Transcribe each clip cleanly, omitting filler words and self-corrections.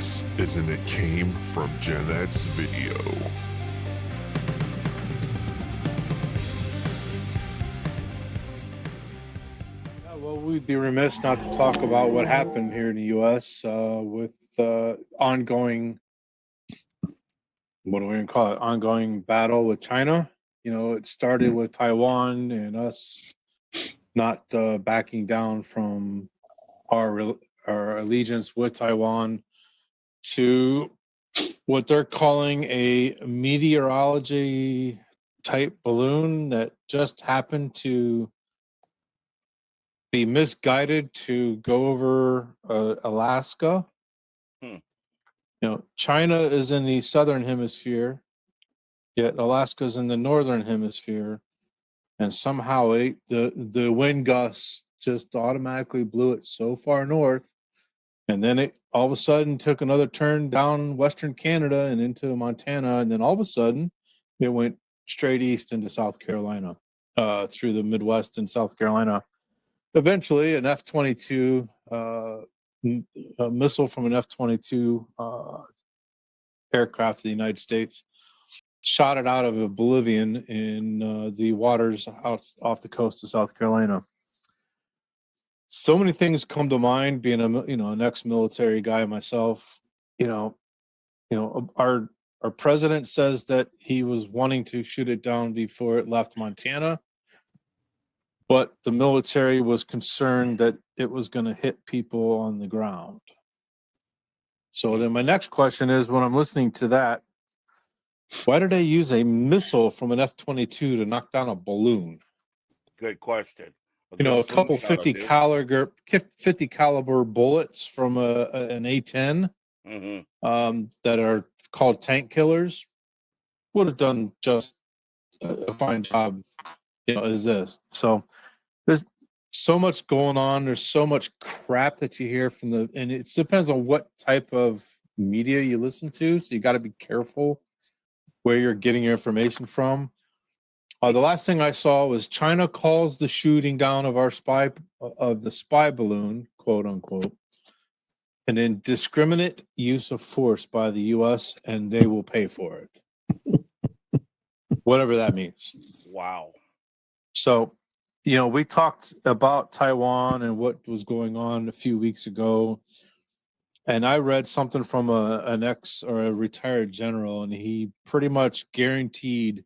This is an It Came From GenX video. Well, we'd be remiss not to talk about what happened here in the U.S. With ongoing, what are we going to call it, ongoing battle with China. You know, it started with Taiwan and us not backing down from our allegiance with Taiwan to what they're calling a meteorology type balloon that just happened to be misguided to go over Alaska. You know, China is in the southern hemisphere, yet Alaska's in the northern hemisphere, and somehow the wind gusts just automatically blew it so far north, and then it all of a sudden took another turn down western Canada and into Montana, and then all of a sudden it went straight east into South Carolina, through the Midwest and South Carolina. Eventually, an F-22, a missile from an F-22 aircraft of the United States, shot it out of oblivion in the waters off the coast of South Carolina. So many things come to mind, being an ex-military guy myself. Our president says that he was wanting to shoot it down before it left Montana, but the military was concerned that it was going to hit people on the ground. So then my next question is, when I'm listening to that, why did they use a missile from an F-22 to knock down a balloon? Good question. A couple 50 caliber bullets from an A-10 that are called tank killers would have done just a fine job, as this. So there's so much going on. There's so much crap that you hear and it depends on what type of media you listen to. So you got to be careful where you're getting your information from. The last thing I saw was China calls the shooting down of the spy balloon, quote unquote, an indiscriminate use of force by the U.S. and they will pay for it, whatever that means. Wow. So, we talked about Taiwan and what was going on a few weeks ago, and I read something from a retired general, and he pretty much guaranteed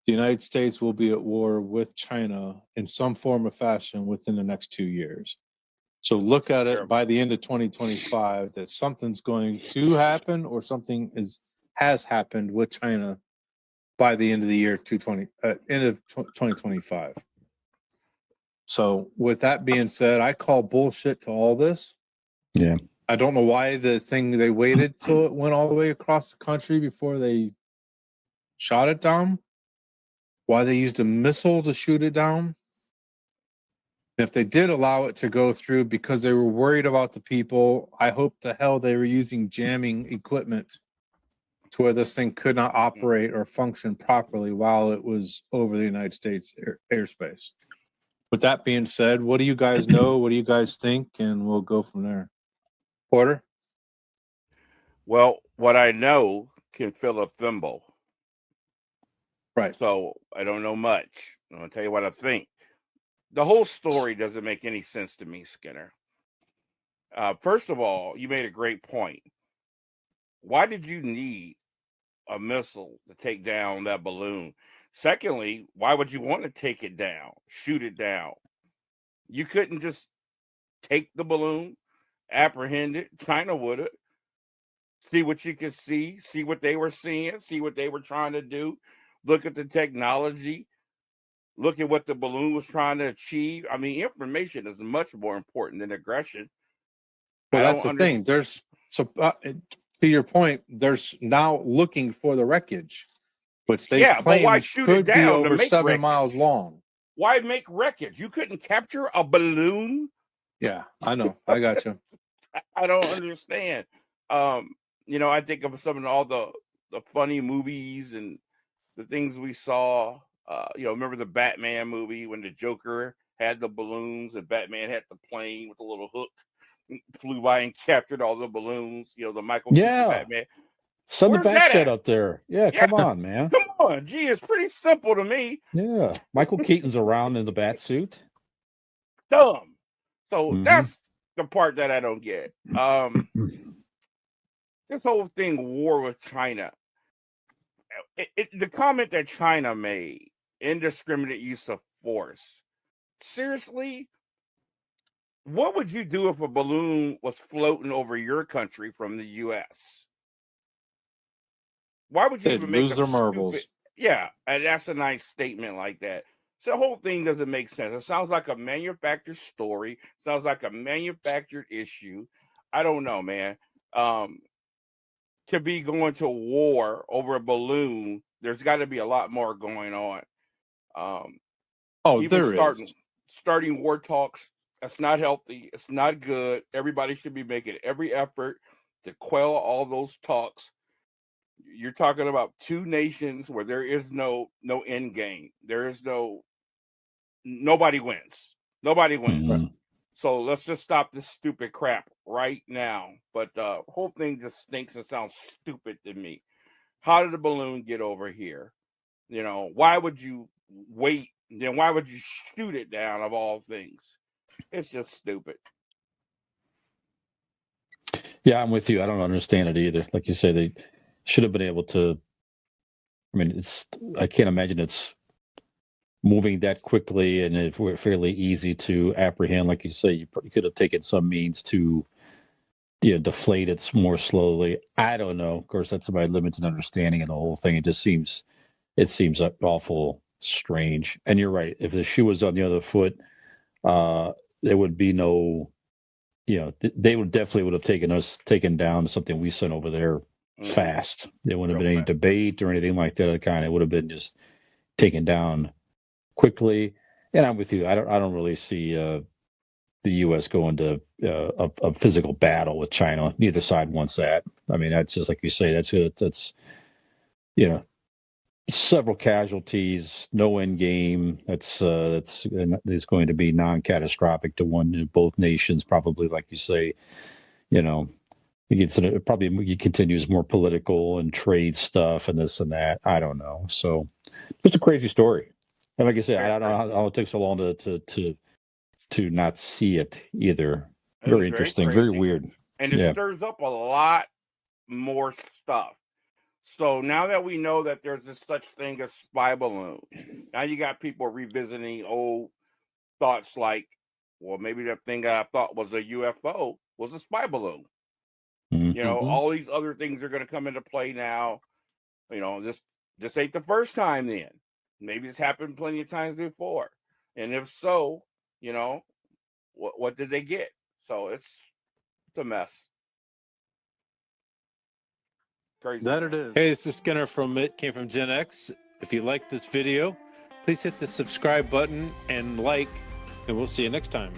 the United States will be at war with China in some form or fashion within the next 2 years. So look at it by the end of 2025 that something's going to happen or something has happened with China by the end of the year end of 2025. So with that being said, I call bullshit to all this. Yeah. I don't know why they waited till it went all the way across the country before they shot it down. Why they used a missile to shoot it down. If they did allow it to go through because they were worried about the people, I hope to hell they were using jamming equipment to where this thing could not operate or function properly while it was over the United States airspace. With that being said, what do you guys know? What do you guys think? And we'll go from there. Porter? Well, what I know can fill a thimble. Right. So I don't know much. I'm going to tell you what I think. The whole story doesn't make any sense to me, Skinner. First of all, you made a great point. Why did you need a missile to take down that balloon? Secondly, why would you want to take it down, shoot it down? You couldn't just take the balloon, apprehend it. China would have. See what you could see what they were seeing, see what they were trying to do. Look at the technology. Look at what the balloon was trying to achieve. I mean, information is much more important than aggression. Well, that's the thing. To your point, there's now looking for the wreckage, which they claim could be over 7 miles long. Why make wreckage? You couldn't capture a balloon? Yeah, I know. I got you. I don't understand. I think of some of all the funny movies and the things we saw. Remember the Batman movie when the Joker had the balloons and Batman had the plane with a little hook flew by and captured all the balloons. You know, the Michael Keaton Yeah. Batman. Send the Where's that backjet at? up there. Yeah, Yeah. come on, man. Come on, gee, it's pretty simple to me. Yeah. Michael Keaton's around in the bat suit. Dumb. So Mhm. that's the part that I don't get. This whole thing, war with China. The comment that China made, indiscriminate use of force. Seriously, what would you do if a balloon was floating over your country from the U.S.? Why would you They'd even make lose a their marbles. stupid? Yeah, and that's a nice statement like that. So the whole thing doesn't make sense. It sounds like a manufactured story. Sounds like a manufactured issue. I don't know, man. To be going to war over a balloon, there's got to be a lot more going on. Oh, Even there is. starting war talks, that's not healthy. It's not good. Everybody should be making every effort to quell all those talks. You're talking about two nations where there is no end game. There is nobody wins. Nobody wins. Mhm. So let's just stop this stupid crap right now. But the whole thing just stinks and sounds stupid to me. How did the balloon get over here? You know, why would you wait? Then why would you shoot it down of all things? It's just stupid. Yeah, I'm with you. I don't understand it either. Like you say, they should have been able to. I mean, I can't imagine it's moving that quickly and it were fairly easy to apprehend. Like you say, you could have taken some means to, deflate it more slowly. I don't know. Of course, that's my limited understanding of the whole thing. It seems awful strange. And you're right. If the shoe was on the other foot, there would be no. They would have taken down something we sent over there fast. There wouldn't have been any debate or anything like that. It would have been just taken down quickly. And I'm with you. I don't really see the U.S. going to a physical battle with China. Neither side wants that. I mean, that's just like you say. That's several casualties, no end game. That's is going to be non-catastrophic to both nations. Probably, like you say, it probably continues more political and trade stuff and this and that. I don't know. So it's a crazy story. And like I said, I don't know how it took so long to not see it either. Very interesting, very weird. And it stirs up a lot more stuff. So now that we know that there's this such thing as spy balloons, now you got people revisiting old thoughts like, well, maybe the thing I thought was a UFO was a spy balloon. Mm-hmm. You know, all these other things are going to come into play now. You know, this ain't the first time then. Maybe it's happened plenty of times before. And if so, what did they get? So it's a mess. Crazy. That it is. Hey, this is Skinner from ItCameFromGenX. If you like this video, please hit the subscribe button and like, and we'll see you next time.